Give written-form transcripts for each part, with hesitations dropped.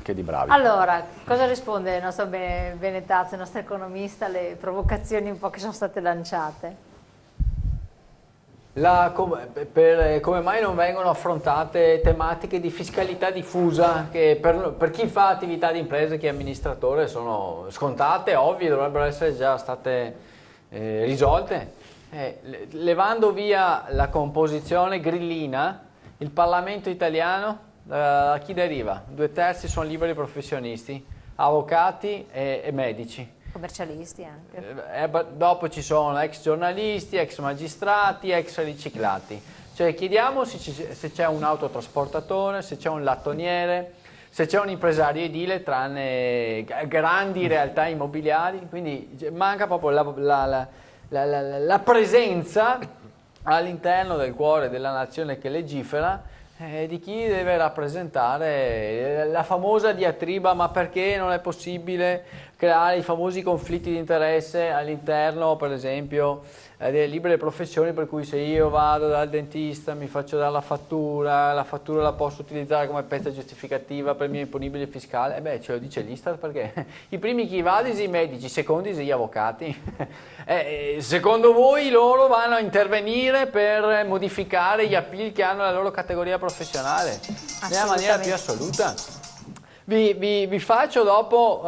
che di bravi. Allora, cosa risponde il nostro Benetazzi, il nostro economista, alle provocazioni un po' che sono state lanciate? Come mai non vengono affrontate tematiche di fiscalità diffusa che per chi fa attività di impresa, chi è amministratore, sono scontate, ovvie, dovrebbero essere già state risolte. Levando via la composizione grillina, il Parlamento italiano a chi deriva? 2/3 sono liberi professionisti, avvocati e medici. Commercialisti anche. Dopo ci sono ex giornalisti, ex magistrati, ex riciclati. Cioè chiediamo se c'è un autotrasportatore, se c'è un lattoniere, se c'è un impresario edile, tranne grandi realtà immobiliari. Quindi manca proprio la presenza all'interno del cuore della nazione che legifera di chi deve rappresentare la famosa diatriba: ma perché non è possibile creare i famosi conflitti di interesse all'interno, per esempio, delle libere professioni, per cui se io vado dal dentista mi faccio dare la fattura la posso utilizzare come pezza giustificativa per il mio imponibile fiscale? Ce lo dice l'Istat, perché i primi chi va i medici, i secondi gli avvocati. Secondo voi loro vanno a intervenire per modificare gli appeal che hanno la loro categoria professionale nella maniera più assoluta? Vi faccio dopo,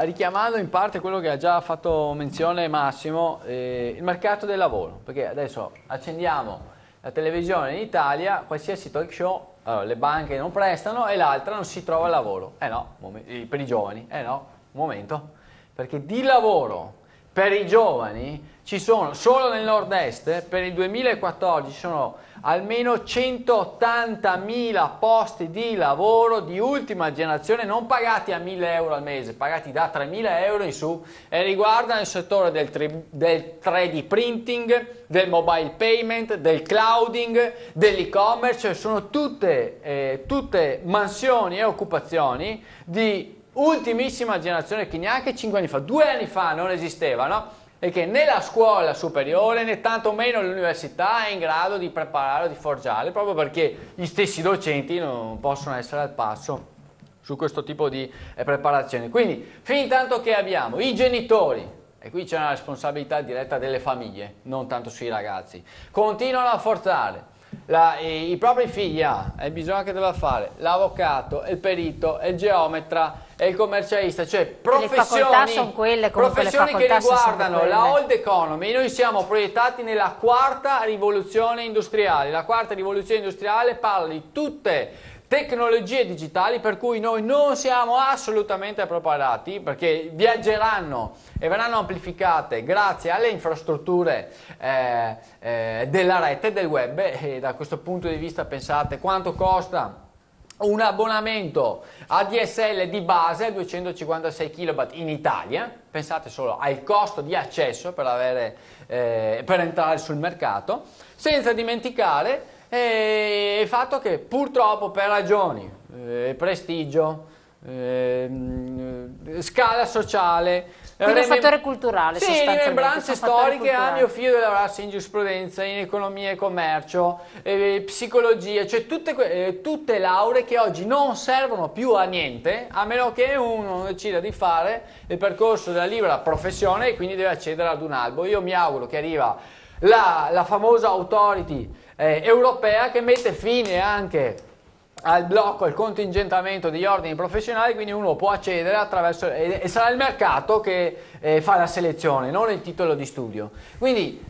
richiamando in parte quello che ha già fatto menzione Massimo, il mercato del lavoro, perché adesso accendiamo la televisione in Italia, qualsiasi talk show, le banche non prestano e l'altra non si trova lavoro. No, per i giovani, no, un momento, perché di lavoro per i giovani ci sono, solo nel nord-est, per il 2014 ci sono almeno 180.000 posti di lavoro di ultima generazione, non pagati a 1.000 euro al mese, pagati da 3.000 euro in su, e riguardano il settore del 3D printing, del mobile payment, del clouding, dell'e-commerce. Cioè sono tutte mansioni e occupazioni di ultimissima generazione che neanche 5 anni fa, 2 anni fa non esistevano, e che né la scuola superiore né tantomeno l'università è in grado di preparare o di forgiare, proprio perché gli stessi docenti non possono essere al passo su questo tipo di preparazione. Quindi, fin tanto che abbiamo i genitori, e qui c'è una responsabilità diretta delle famiglie, non tanto sui ragazzi, continuano a forzare i propri figli bisogna che deve fare l'avvocato, il perito, il geometra e il commercialista, cioè professioni che riguardano la old economy. Noi siamo proiettati nella quarta rivoluzione industriale. La quarta rivoluzione industriale parla di tutte tecnologie digitali per cui noi non siamo assolutamente preparati, perché viaggeranno e verranno amplificate grazie alle infrastrutture della rete, del web, e da questo punto di vista pensate quanto costa un abbonamento ADSL di base a 256 kB in Italia. Pensate solo al costo di accesso per entrare sul mercato, senza dimenticare il fatto che purtroppo per ragioni prestigio, scala sociale, quindi un fattore culturale, sì, rimembranze storiche, a mio figlio deve lavorarsi in giurisprudenza, in economia e commercio, psicologia, cioè tutte lauree che oggi non servono più a niente, a meno che uno decida di fare il percorso della libera professione e quindi deve accedere ad un albo. Io mi auguro che arriva la famosa authority europea che mette fine anche al blocco, al contingentamento degli ordini professionali, quindi uno può accedere attraverso, e sarà il mercato che fa la selezione, non il titolo di studio. Quindi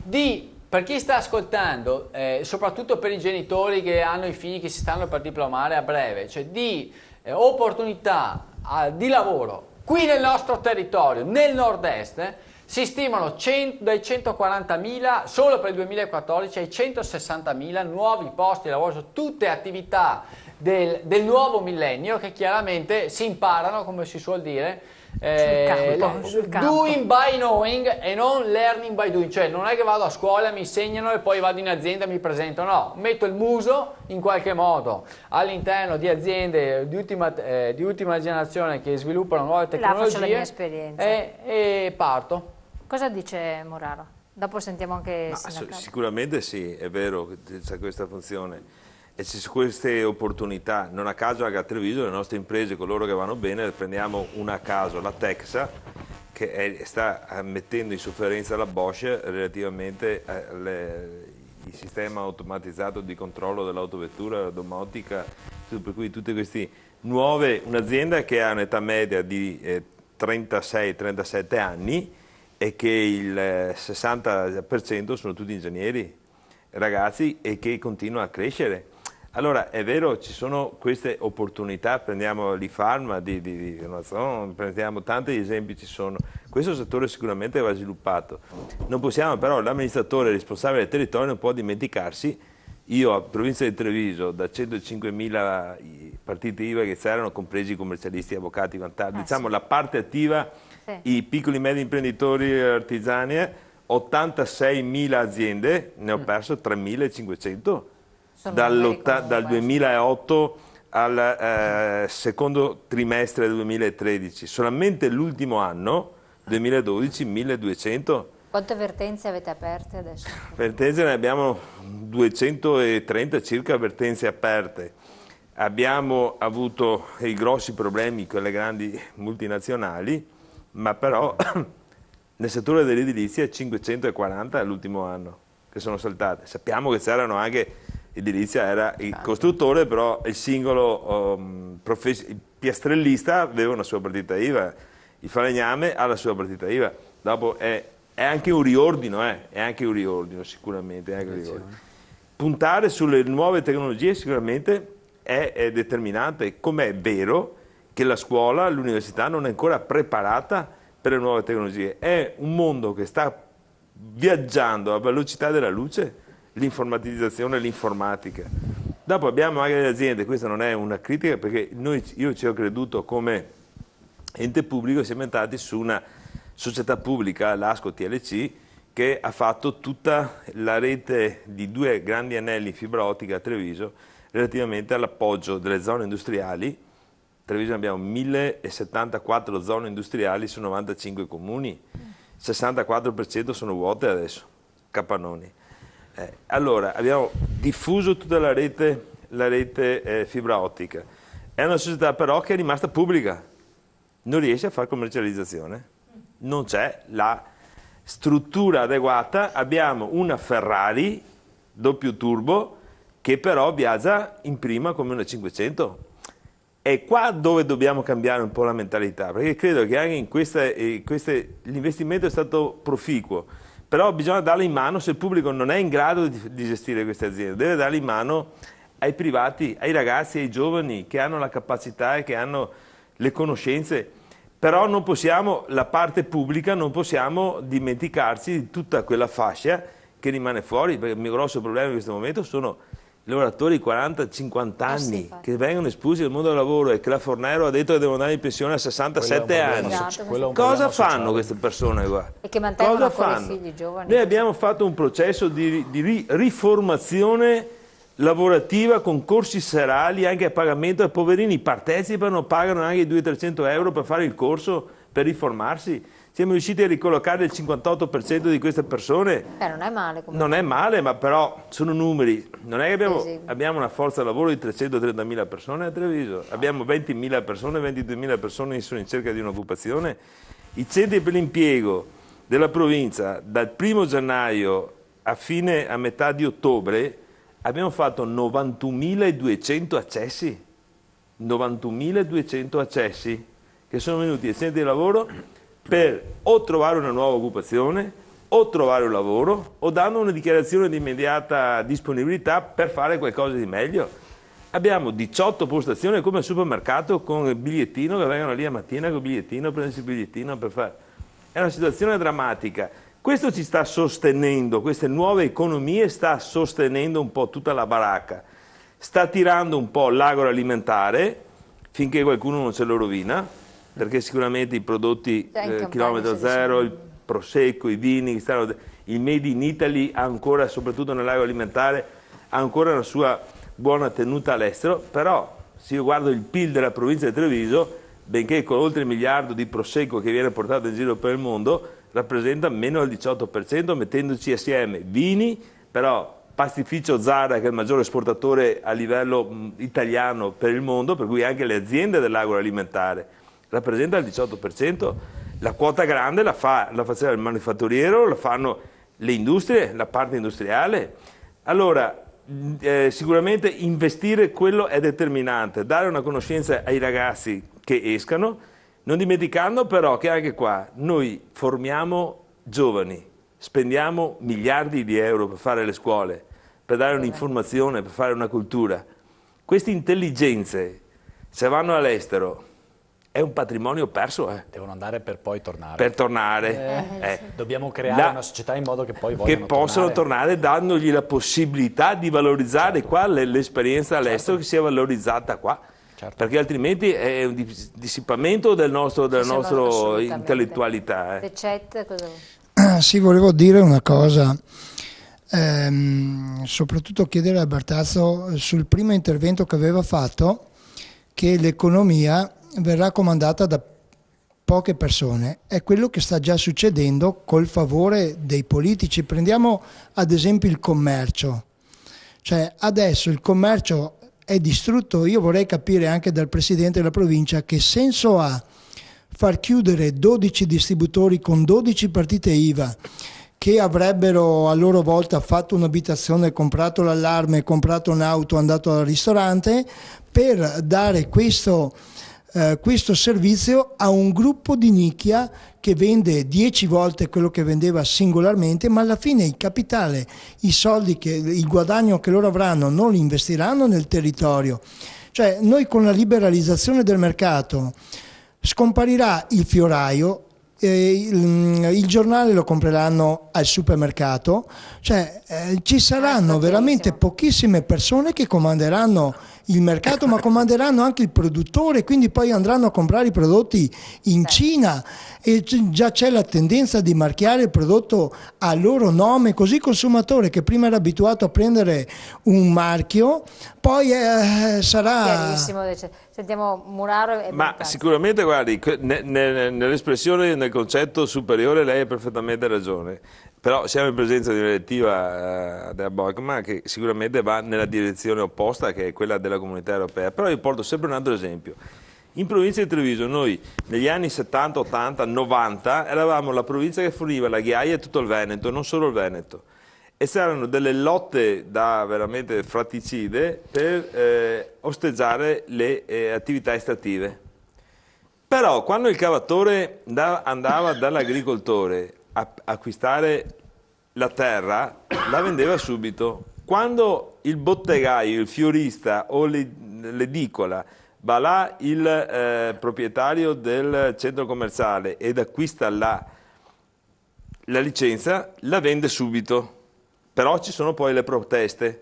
per chi sta ascoltando, soprattutto per i genitori che hanno i figli che si stanno per diplomare a breve, cioè di opportunità di lavoro qui nel nostro territorio, nel nord-est, si stimano dai 140.000 solo per il 2014 ai 160.000 nuovi posti di lavoro su tutte attività del nuovo millennio, che chiaramente si imparano, come si suol dire, sul campo. Doing by knowing e non learning by doing. Cioè non è che vado a scuola, mi insegnano e poi vado in azienda e mi presento, no, metto il muso in qualche modo all'interno di aziende di ultima generazione che sviluppano nuove tecnologie e parto. Cosa dice Moraro? Dopo sentiamo anche sicuramente sì, è vero che c'è questa funzione. e ci sono queste opportunità. Non a caso anche a Treviso le nostre imprese, coloro che vanno bene, prendiamo una a caso, la Texa, che sta mettendo in sofferenza la Bosch relativamente al sistema automatizzato di controllo dell'autovettura, la domotica, per cui tutte queste nuove, un'azienda che ha un'età media di 36-37 anni e che il 60% sono tutti ingegneri, ragazzi, e che continua a crescere. Allora è vero, ci sono queste opportunità, prendiamo l'Ifarma di Amazon, prendiamo tanti esempi, ci sono. Questo settore sicuramente va sviluppato. Non possiamo però, l'amministratore responsabile del territorio non può dimenticarsi. Io a provincia di Treviso, da 105.000 partite IVA che c'erano, compresi commercialisti, avvocati, vantaggi, diciamo sì. la parte attiva, i piccoli e medi imprenditori artigiani, 86.000 aziende, ne ho perso 3.500 dal 2008 al secondo trimestre del 2013. Solamente l'ultimo anno, 2012, 1.200. Quante vertenze avete aperte adesso? Vertenze ne abbiamo 230 circa vertenze aperte. Abbiamo avuto i grossi problemi con le grandi multinazionali, ma però nel settore dell'edilizia 540 l'ultimo anno che sono saltate. Sappiamo che c'erano anche, edilizia era il costruttore, però il singolo il piastrellista aveva una sua partita IVA, il falegname ha la sua partita IVA. Dopo è anche un riordino, è anche un riordino sicuramente. Anche un riordino. Puntare sulle nuove tecnologie sicuramente è determinante, come è vero che la scuola, l'università non è ancora preparata per le nuove tecnologie. È un mondo che sta viaggiando a velocità della luce, l'informatizzazione, l'informatica. Dopo abbiamo anche le aziende, questa non è una critica perché io ci ho creduto come ente pubblico, siamo entrati su una società pubblica, l'Asco TLC, che ha fatto tutta la rete di 2 grandi anelli fibra ottica a Treviso relativamente all'appoggio delle zone industriali. A Treviso abbiamo 1074 zone industriali su 95 comuni, 64% sono vuote adesso, capannoni. Allora abbiamo diffuso tutta la rete fibra ottica. È una società però che è rimasta pubblica, non riesce a fare commercializzazione, non c'è la struttura adeguata. Abbiamo una Ferrari doppio turbo che però viaggia in prima come una 500. È qua dove dobbiamo cambiare un po' la mentalità, perché credo che anche in l'investimento è stato proficuo, però bisogna darle in mano, se il pubblico non è in grado di gestire queste aziende, deve darle in mano ai privati, ai ragazzi, ai giovani che hanno la capacità e che hanno le conoscenze. Però non possiamo, la parte pubblica, non possiamo dimenticarci di tutta quella fascia che rimane fuori, perché il mio grosso problema in questo momento sono i lavoratori di 40-50 anni che vengono espulsi dal mondo del lavoro e che la Fornero ha detto che devono andare in pensione a 67 anni. Cosa fanno queste persone qua? E che mantengono ancora i figli giovani. Noi abbiamo fatto un processo di riformazione lavorativa con corsi serali anche a pagamento, i poverini partecipano, pagano anche 200-300 euro per fare il corso, per riformarsi. Siamo riusciti a ricollocare il 58% di queste persone. Non è male. Non è male, ma però sono numeri. Non è che abbiamo una forza lavoro di 330.000 persone a Treviso, abbiamo 20.000 persone, 22.000 persone che sono in cerca di un'occupazione. I centri per l'impiego della provincia dal 1° gennaio a metà di ottobre abbiamo fatto 91.200 accessi. 91.200 accessi che sono venuti ai centri di lavoro per o trovare una nuova occupazione, o trovare un lavoro, o danno una dichiarazione di immediata disponibilità per fare qualcosa di meglio. Abbiamo 18 postazioni come al supermercato con il bigliettino, che vengono lì a mattina con il bigliettino, prendersi il bigliettino per fare. È una situazione drammatica. Questo ci sta sostenendo, queste nuove economie sta sostenendo un po' tutta la baracca. Sta tirando un po' l'agroalimentare finché qualcuno non se lo rovina, perché sicuramente i prodotti chilometro zero, il prosecco, i vini, il Made in Italy ha ancora, soprattutto nell'agroalimentare, ha ancora una sua buona tenuta all'estero, però se io guardo il PIL della provincia di Treviso, benché con oltre 1 miliardo di prosecco che viene portato in giro per il mondo, rappresenta meno del 18%, mettendoci assieme vini, però pastificio Zara, che è il maggiore esportatore a livello italiano per il mondo, per cui anche le aziende dell'agroalimentare rappresenta il 18%, la quota grande la faceva il manifatturiero, la fanno le industrie, la parte industriale. Allora, sicuramente investire quello è determinante, dare una conoscenza ai ragazzi che escano, non dimenticando però che anche qua noi formiamo giovani, spendiamo miliardi di euro per fare le scuole, per dare un'informazione, per fare una cultura. Queste intelligenze, se vanno all'estero, è un patrimonio perso. Devono andare per poi tornare. Per tornare. Dobbiamo creare una società in modo che poi vogliano possano tornare, dandogli la possibilità di valorizzare qua l'esperienza all'estero, che sia valorizzata qua. Perché altrimenti è un dissipamento della nostra intellettualità. The chat, cosa... Sì, volevo dire una cosa, soprattutto chiedere a Bertazzo sul primo intervento che aveva fatto, che l'economia verrà comandata da poche persone. È quello che sta già succedendo col favore dei politici. Prendiamo ad esempio il commercio. Cioè adesso il commercio è distrutto. Io vorrei capire anche dal Presidente della provincia che senso ha far chiudere 12 distributori con 12 partite IVA che avrebbero a loro volta fatto un'abitazione, comprato l'allarme, comprato un'auto, andato al ristorante, per dare questo servizio a un gruppo di nicchia che vende 10 volte quello che vendeva singolarmente, ma alla fine il capitale, i soldi, il guadagno che loro avranno non li investiranno nel territorio. Cioè noi con la liberalizzazione del mercato scomparirà il fioraio, il giornale lo compreranno al supermercato, cioè ci saranno veramente pochissime persone che comanderanno il mercato, ma comanderanno anche il produttore, quindi poi andranno a comprare i prodotti in Cina, e già c'è la tendenza di marchiare il prodotto a loro nome, così il consumatore che prima era abituato a prendere un marchio poi sarà... Chiarissimo, sentiamo Muraro e Ma Bertazzo. sicuramente, guardi, nell'espressione, nel concetto superiore lei ha perfettamente ragione, però siamo in presenza di una direttiva della BOCMA che sicuramente va nella direzione opposta, che è quella della Comunità Europea. Però io porto sempre un altro esempio. In provincia di Treviso noi negli anni 70, 80, 90 eravamo la provincia che forniva la ghiaia a tutto il Veneto, non solo il Veneto. E c'erano delle lotte da veramente fratricide per osteggiare le attività estrattive. Però quando il cavatore andava dall'agricoltore a acquistare la terra, la vendeva subito. Quando il bottegaio, il fiorista o l'edicola va là il proprietario del centro commerciale ed acquista la licenza, la vende subito. Però ci sono poi le proteste.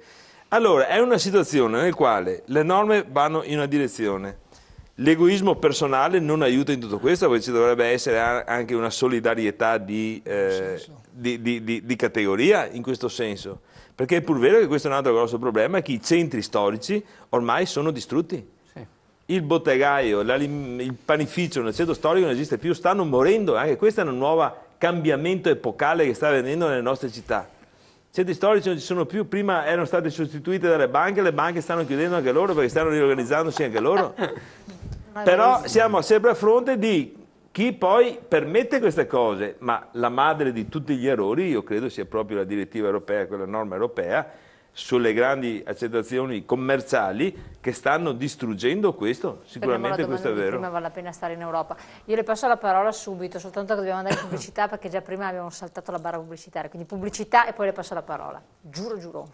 Allora, è una situazione nella quale le norme vanno in una direzione. L'egoismo personale non aiuta in tutto questo, perché ci dovrebbe essere anche una solidarietà di categoria in questo senso. Perché è pur vero che questo è un altro grosso problema, che i centri storici ormai sono distrutti. Sì. Il bottegaio, il panificio nel centro storico non esiste più, stanno morendo. Anche questo è un nuovo cambiamento epocale che sta avvenendo nelle nostre città. I centri storici non ci sono più, prima erano state sostituite dalle banche, le banche stanno chiudendo anche loro perché stanno riorganizzandosi anche loro. Però siamo sempre a fronte di chi poi permette queste cose, ma la madre di tutti gli errori io credo sia proprio la direttiva europea, quella norma europea, sulle grandi accettazioni commerciali che stanno distruggendo questo, sicuramente questo è vero. Prima vale la pena stare in Europa. Io le passo la parola subito, soltanto che dobbiamo andare in pubblicità perché già prima abbiamo saltato la barra pubblicitaria, quindi pubblicità e poi le passo la parola. Giuro, giuro.